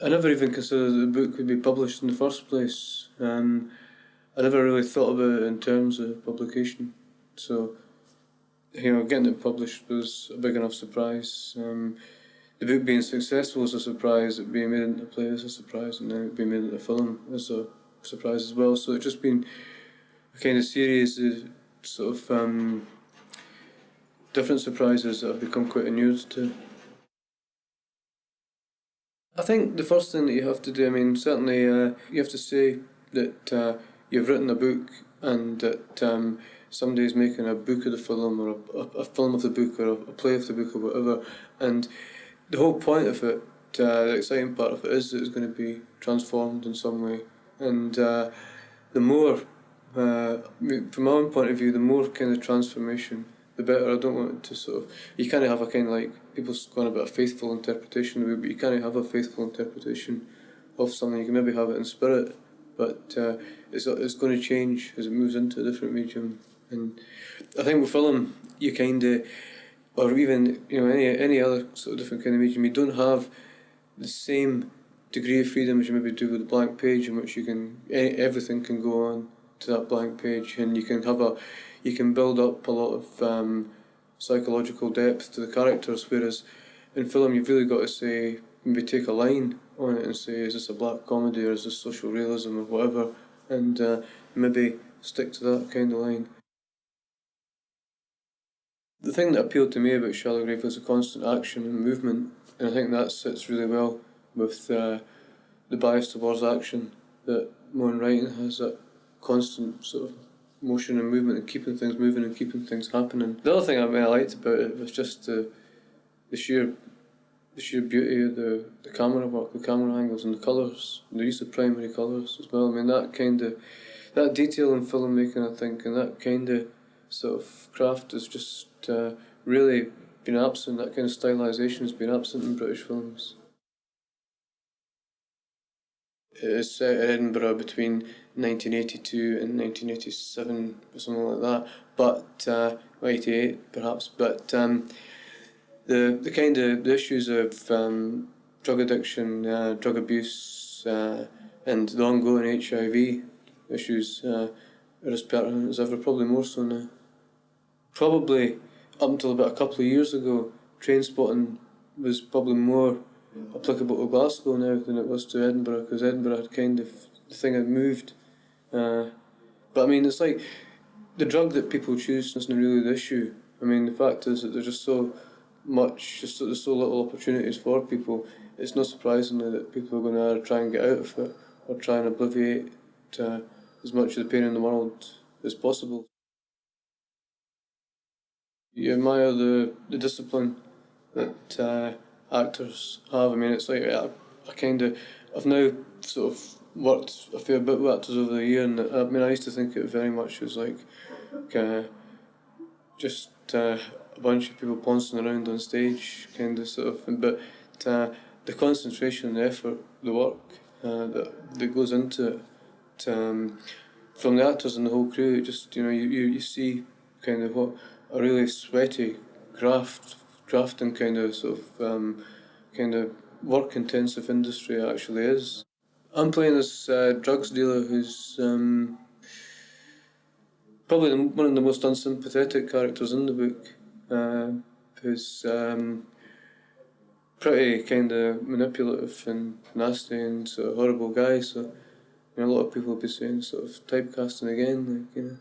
I never even considered that the book would be published in the first place. I never really thought about it in terms of publication. So, getting it published was a big enough surprise. The book being successful was a surprise, it being made into a play was a surprise, and then it being made into a film was a surprise as well. So it's just been a kind of series of sort of different surprises that I've become quite inured to. I think the first thing that you have to do, certainly you have to say that you've written a book and that somebody's making a book of the film or a film of the book or a play of the book or whatever. And the whole point of it, the exciting part of it is that it's going to be transformed in some way. And the more, from my own point of view, the more kind of transformation, the better. I don't want it to sort of, you can't have a kind of like, people go on about a faithful interpretation of it, but you can't have a faithful interpretation of something. You can maybe have it in spirit, but it's going to change as it moves into a different medium. And I think with film, you kind of, or even any other sort of different kind of medium, you don't have the same degree of freedom as you maybe do with a blank page, in which you can everything can go on to that blank page, and you can build up a lot of psychological depth to the characters, whereas in film you've really got to say, maybe take a line on it and say, is this a black comedy or is this social realism or whatever, and maybe stick to that kind of line. The thing that appealed to me about Shallow Grave was the constant action and movement, and I think that sits really well with the bias towards action that Moen writing has, that constant sort of motion and movement and keeping things moving and keeping things happening. The other thing I liked about it was just the sheer beauty of the camera work, the camera angles and the colours, and the use of primary colours as well. That detail in filmmaking, I think, and that kind of sort of craft has just really been absent. That kind of stylisation has been absent in British films. It is set in Edinburgh between 1982 and 1987 or something like that, but 88 perhaps. But the kind of the issues of drug addiction, drug abuse, and the ongoing HIV issues are as pertinent as ever, probably more so now. Probably up until about a couple of years ago, Trainspotting was probably more applicable to Glasgow now than it was to Edinburgh, because Edinburgh had kind of, the thing had moved. But it's like the drug that people choose isn't really the issue. The fact is that there's just so much, there's so little opportunities for people. It's not surprisingly that people are going to try and get out of it or try and obliviate as much of the pain in the world as possible. You admire the discipline that actors have. It's like I've now sort of worked a fair bit with actors over the year, and I used to think it very much as like just a bunch of people pouncing around on stage, kind of sort of. But the concentration, the effort, the work that goes into it, from the actors and the whole crew, just you see kind of what a really sweaty crafting kind of sort of kind of work intensive industry actually is. I'm playing this drugs dealer who's probably one of the most unsympathetic characters in the book, who's pretty kind of manipulative and nasty and sort of horrible guy. So a lot of people will be saying sort of typecasting again, like